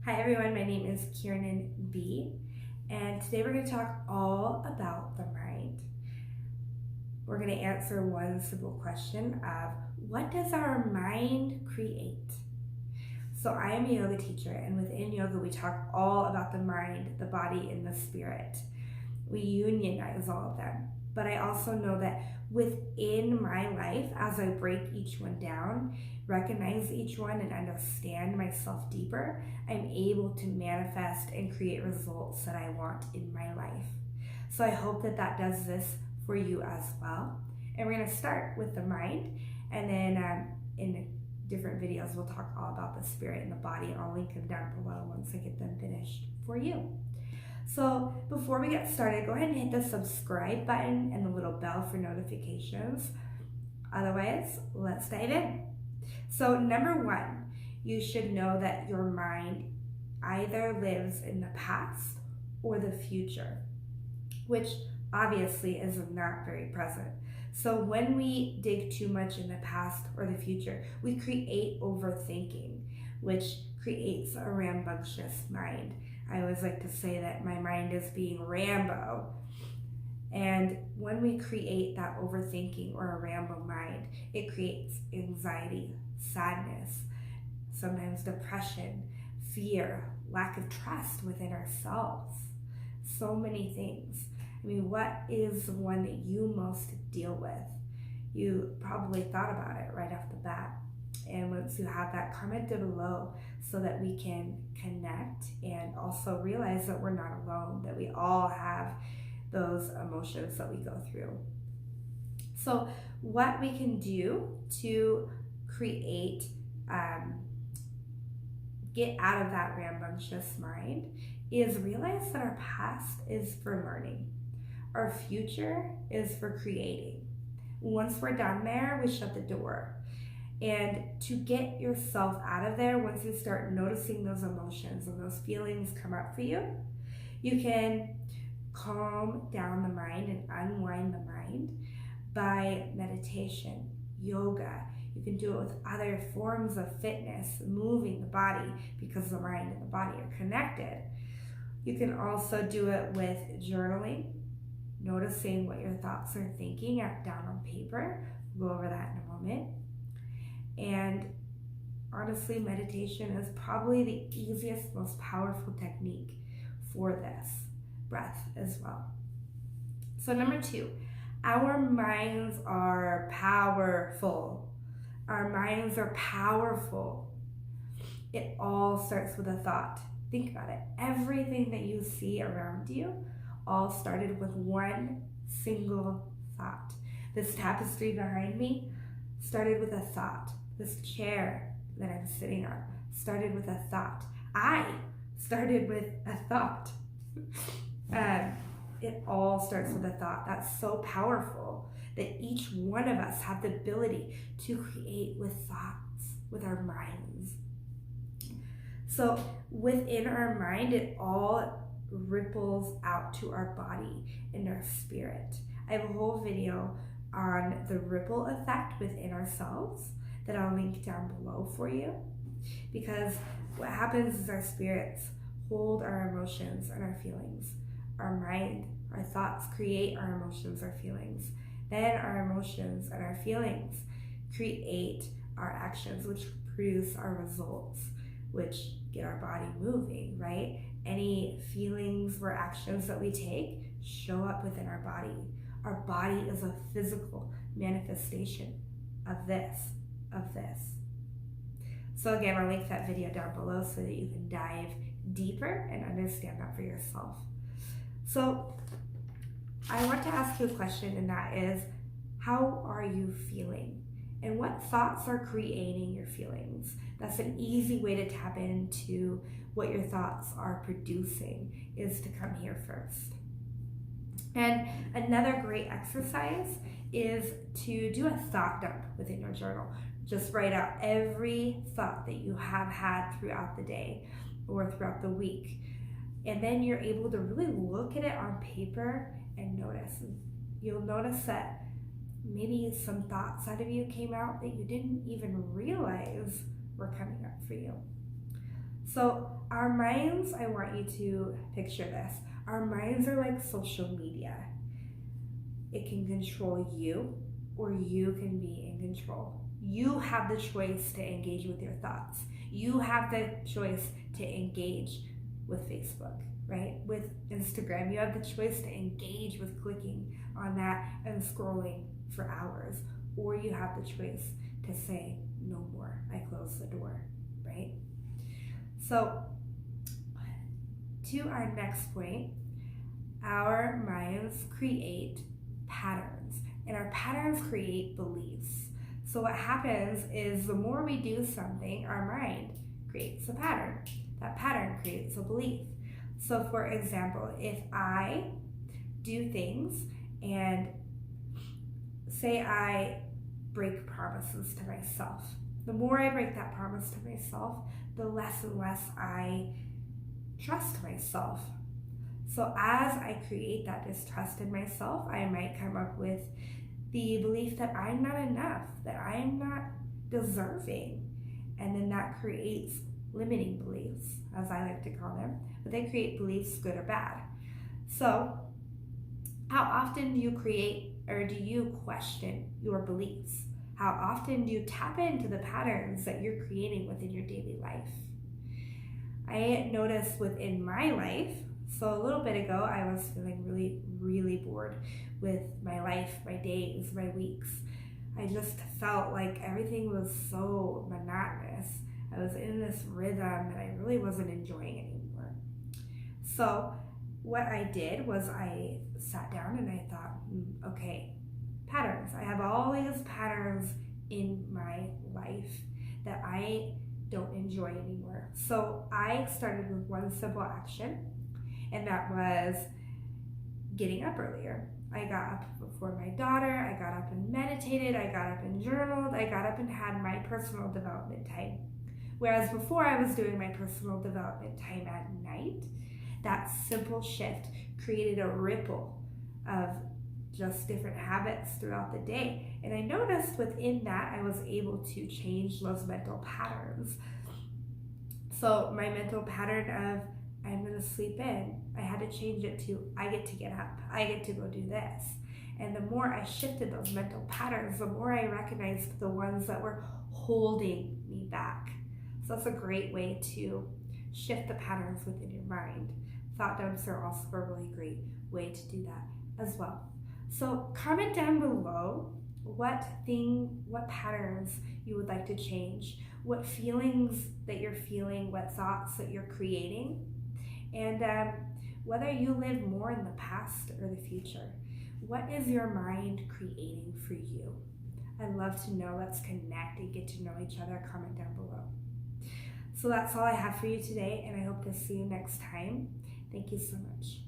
Hi everyone, my name is Kiernan Bee, and today we're going to talk all about the mind. We're going to answer one simple question of what does our mind create? So I am a yoga teacher, and within yoga we talk all about the mind, the body, and the spirit. We unionize all of them. But I also know that within my life, as I break each one down, recognize each one, and understand myself deeper, I'm able to manifest and create results that I want in my life. So I hope that that does this for you as well. And we're going to start with the mind, and then in different videos we'll talk all about the spirit and the body, and I'll link them down below once I get them finished for you. So before we get started, go ahead and hit the subscribe button and the little bell for notifications. Otherwise, let's dive in. So number one, you should know that your mind either lives in the past or the future, which obviously is not very present. So when we dig too much in the past or the future, we create overthinking, which creates a rambunctious mind. I always like to say that my mind is being Rambo. And when we create that overthinking or a Rambo mind, it creates anxiety, sadness, sometimes depression, fear, lack of trust within ourselves. So many things. I mean, what is the one that you most deal with? You probably thought about it right off the bat. And once you have that, comment down below so that we can connect and also realize that we're not alone, that we all have those emotions that we go through. So what we can do to create, get out of that rambunctious mind is realize that our past is for learning. Our future is for creating. Once we're done there, we shut the door. And to get yourself out of there, once you start noticing those emotions and those feelings come up for you, you can calm down the mind and unwind the mind by meditation, yoga. You can do it with other forms of fitness, moving the body, because the mind and the body are connected. You can also do it with journaling, noticing what your thoughts are thinking down on paper. We'll go over that in a moment. And honestly, meditation is probably the easiest, most powerful technique for this. Breath as well. So number two, our minds are powerful. Our minds are powerful. It all starts with a thought. Think about it. Everything that you see around you all started with one single thought. This tapestry behind me started with a thought. This chair that I'm sitting on started with a thought. I started with a thought. It all starts with a thought. That's so powerful that each one of us have the ability to create with thoughts, with our minds. So within our mind, it all ripples out to our body and our spirit. I have a whole video on the ripple effect within ourselves that I'll link down below for you, because what happens is our spirits hold our emotions and our feelings. Our mind, our thoughts create our emotions, our feelings. Then our emotions and our feelings create our actions, which produce our results, which get our body moving, right? Any feelings or actions that we take show up within our body. Our body is a physical manifestation of this. So again, I'll link that video down below so that you can dive deeper and understand that for yourself. So I want to ask you a question, and that is, how are you feeling? And what thoughts are creating your feelings? That's an easy way to tap into what your thoughts are producing, is to come here first. And another great exercise is to do a thought dump within your journal. Just write out every thought that you have had throughout the day or throughout the week. And then you're able to really look at it on paper and notice. You'll notice that maybe some thoughts out of you came out that you didn't even realize were coming up for you. So our minds, I want you to picture this. Our minds are like social media. It can control you, or you can be in control. You have the choice to engage with your thoughts. You have the choice to engage with Facebook, right? With Instagram, you have the choice to engage with clicking on that and scrolling for hours. Or you have the choice to say, no more, I close the door, right? So, to our next point, our minds create patterns, and our patterns create beliefs. So what happens is the more we do something, our mind creates a pattern. That pattern creates a belief. So for example, if I do things and say I break promises to myself, the more I break that promise to myself, the less and less I trust myself. So as I create that distrust in myself, I might come up with the belief that I'm not enough, that I'm not deserving. And then that creates limiting beliefs, as I like to call them. But they create beliefs, good or bad. So how often do you create, or do you question your beliefs? How often do you tap into the patterns that you're creating within your daily life? I noticed within my life, so a little bit ago, I was feeling really bored with my life, my days, my weeks. I just felt like everything was so monotonous. I was in this rhythm that I really wasn't enjoying anymore. So what I did was I sat down and I thought, okay, patterns. I have all these patterns in my life that I don't enjoy anymore. So I started with one simple action, and that was getting up earlier. I got up before my daughter, I got up and meditated, I got up and journaled, I got up and had my personal development time. Whereas before I was doing my personal development time at night, that simple shift created a ripple of just different habits throughout the day. And I noticed within that I was able to change those mental patterns. So my mental pattern of I'm going to sleep in, I had to change it to I get to get up, I get to go do this. And the more I shifted those mental patterns, the more I recognized the ones that were holding me back. So that's a great way to shift the patterns within your mind. Thought dumps are also a really great way to do that as well. So comment down below what patterns you would like to change, what feelings that you're feeling, what thoughts that you're creating, and whether you live more in the past or the future. What is your mind creating for you? I'd love to know. Let's connect and get to know each other. Comment down below. So that's all I have for you today, and I hope to see you next time. Thank you so much.